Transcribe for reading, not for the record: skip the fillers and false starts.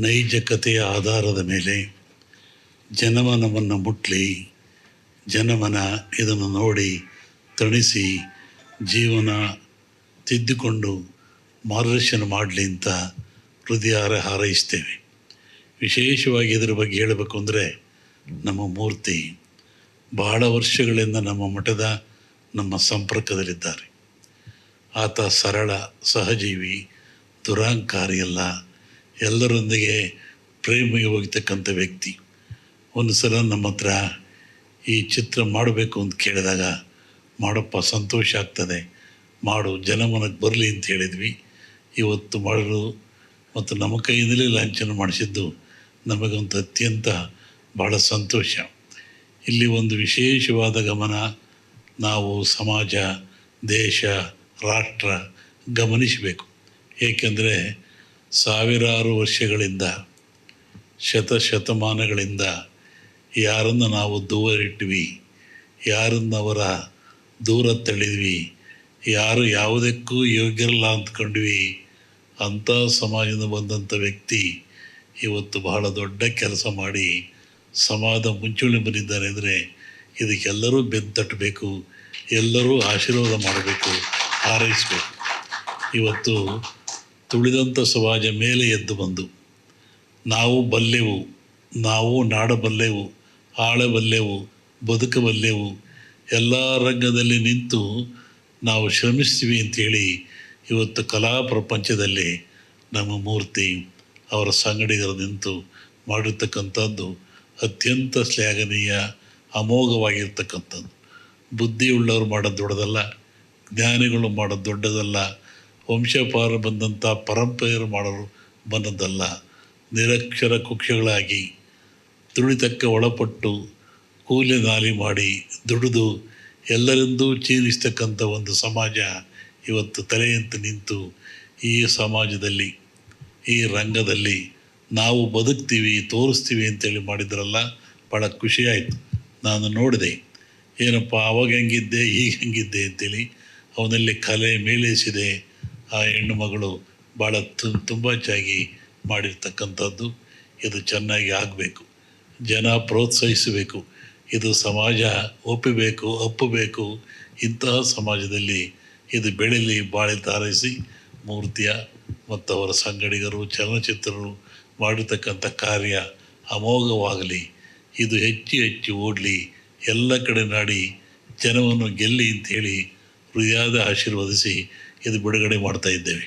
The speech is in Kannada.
ನೈಜ ಕಥೆಯ ಆಧಾರದ ಮೇಲೆ ಜನಮನವನ್ನು ಮುಟ್ಲಿ, ಜನಮನ ಇದನ್ನು ನೋಡಿ ತಣಿಸಿ ಜೀವನ ತಿದ್ದುಕೊಂಡು ಮಾರ್ಗದರ್ಶನ ಮಾಡಲಿ ಅಂತ ಹೃದಯ ಹಾರೈಸ್ತೇವೆ. ವಿಶೇಷವಾಗಿ ಇದರ ಬಗ್ಗೆ ಹೇಳಬೇಕು ಅಂದರೆ, ನಮ್ಮ ಮೂರ್ತಿ ಬಹಳ ವರ್ಷಗಳಿಂದ ನಮ್ಮ ಮಠದ ನಮ್ಮ ಸಂಪರ್ಕದಲ್ಲಿದ್ದಾರೆ. ಆತ ಸರಳ, ಸಹಜೀವಿ, ದುರಾಂಕಾರಿಯಲ್ಲ, ಎಲ್ಲರೊಂದಿಗೆ ಪ್ರೇಮಿಗೆ ಹೋಗ್ತಕ್ಕಂಥ ವ್ಯಕ್ತಿ. ಒಂದು ಸಲ ನಮ್ಮ ಹತ್ರ ಈ ಚಿತ್ರ ಮಾಡಬೇಕು ಅಂತ ಕೇಳಿದಾಗ, ಮಾಡಪ್ಪ ಸಂತೋಷ ಆಗ್ತದೆ, ಮಾಡು, ಜನಮನಕ್ಕೆ ಬರಲಿ ಅಂತ ಹೇಳಿದ್ವಿ. ಇವತ್ತು ಮಾಡಲು ಮತ್ತು ನಮ್ಮ ಕೈಯಿಂದಲೇ ಲಾಂಛನ ಮಾಡಿಸಿದ್ದು ನಮಗಂತೂ ಅತ್ಯಂತ ಬಹಳ ಸಂತೋಷ. ಇಲ್ಲಿ ಒಂದು ವಿಶೇಷವಾದ ಗಮನ ನಾವು ಸಮಾಜ, ದೇಶ, ರಾಷ್ಟ್ರ ಗಮನಿಸಬೇಕು. ಏಕೆಂದರೆ ಸಾವಿರಾರು ವರ್ಷಗಳಿಂದ, ಶತಮಾನಗಳಿಂದ ಯಾರನ್ನು ನಾವು ದೂರಿಟ್ವಿ, ಯಾರನ್ನು ಅವರ ದೂರ ತಳ್ಳಿದ್ವಿ, ಯಾರು ಯಾವುದಕ್ಕೂ ಯೋಗ್ಯರಲ್ಲ ಅಂದ್ಕೊಂಡ್ವಿ, ಅಂಥ ಸಮಾಜದಿಂದ ಬಂದಂಥ ವ್ಯಕ್ತಿ ಇವತ್ತು ಬಹಳ ದೊಡ್ಡ ಕೆಲಸ ಮಾಡಿ ಸಮಾಜ ಮುಂಚೂಣಿ ಬಂದಿದ್ದಾರೆ. ಅಂದರೆ ಇದಕ್ಕೆಲ್ಲರೂ ಬೆಂತಟ್ಟಬೇಕು, ಎಲ್ಲರೂ ಆಶೀರ್ವಾದ ಮಾಡಬೇಕು, ಹಾರೈಸಬೇಕು. ಇವತ್ತು ತುಳಿದಂಥ ಸಮಾಜ ಮೇಲೆ ಎದ್ದು ಬಂದು, ನಾವು ಬಲ್ಲೆವು, ನಾವು ನಾಡಬಲ್ಲೆವು, ಆಳಬಲ್ಲೆವು, ಬದುಕಬಲ್ಲೆವು, ಎಲ್ಲ ರಂಗದಲ್ಲಿ ನಿಂತು ನಾವು ಶ್ರಮಿಸ್ತೀವಿ ಅಂಥೇಳಿ ಇವತ್ತು ಕಲಾ ಪ್ರಪಂಚದಲ್ಲಿ ನಮ್ಮ ಮೂರ್ತಿ ಅವರ ಸಂಗಡಿಗರು ನಿಂತು ಮಾಡಿರ್ತಕ್ಕಂಥದ್ದು ಅತ್ಯಂತ ಶ್ಲಾಘನೀಯ, ಅಮೋಘವಾಗಿರ್ತಕ್ಕಂಥದ್ದು. ಬುದ್ಧಿಯುಳ್ಳವರು ಮಾಡೋದು ದೊಡ್ಡದಲ್ಲ, ಜ್ಞಾನಿಗಳು ಮಾಡೋದು ದೊಡ್ಡದಲ್ಲ, ವಂಶಪಾರ ಬಂದಂಥ ಪರಂಪರೆಯರು ಮಾಡೋರು ಬಂದದ್ದಲ್ಲ. ನಿರಕ್ಷರ ಕುಕ್ಷಗಳಾಗಿ ತುಳಿತಕ್ಕ ಒಳಪಟ್ಟು ಕೂಲಿ ನಾಲಿ ಮಾಡಿ ದುಡಿದು ಎಲ್ಲರಿಂದೂ ಚೀರಿಸ್ತಕ್ಕಂಥ ಒಂದು ಸಮಾಜ ಇವತ್ತು ತಲೆಯಂತೆ ನಿಂತು ಈ ಸಮಾಜದಲ್ಲಿ, ಈ ರಂಗದಲ್ಲಿ ನಾವು ಬದುಕ್ತೀವಿ, ತೋರಿಸ್ತೀವಿ ಅಂತೇಳಿ ಮಾಡಿದ್ರಲ್ಲ, ಭಾಳ ಖುಷಿಯಾಯಿತು. ನಾನು ನೋಡಿದೆ, ಏನಪ್ಪ ಅವಾಗ ಹೆಂಗಿದ್ದೆ, ಈಗ ಹೆಂಗಿದ್ದೆ ಅಂತೇಳಿ. ಅವನಲ್ಲಿ ಕಲೆ ಮೇಳೈಸಿದೆ. ಆ ಹೆಣ್ಣು ಮಗಳು ಭಾಳ ತುಂಬ ಚೆನ್ನಾಗಿ ಮಾಡಿರ್ತಕ್ಕಂಥದ್ದು. ಇದು ಚೆನ್ನಾಗಿ ಆಗಬೇಕು, ಜನ ಪ್ರೋತ್ಸಾಹಿಸಬೇಕು, ಇದು ಸಮಾಜ ಒಪ್ಪಬೇಕು. ಇಂತಹ ಸಮಾಜದಲ್ಲಿ ಇದು ಬೆಳೀಲಿ, ಬಾಳಿ ತಾರೈಸಿ ಮೂರ್ತಿಯ ಮತ್ತು ಅವರ ಸಂಗಡಿಗರು, ಚಲನಚಿತ್ರರು ಮಾಡಿರ್ತಕ್ಕಂಥ ಕಾರ್ಯ ಅಮೋಘವಾಗಲಿ, ಇದು ಹೆಚ್ಚು ಓಡಲಿ, ಎಲ್ಲ ಕಡೆ ನಾಡಿ ಜನವನ್ನು ಗೆಲ್ಲಿ ಅಂಥೇಳಿ ಹೃದಯದ ಆಶೀರ್ವದಿಸಿ ಇದು ಬಿಡುಗಡೆ ಮಾಡ್ತಾ ಇದ್ದೇವೆ.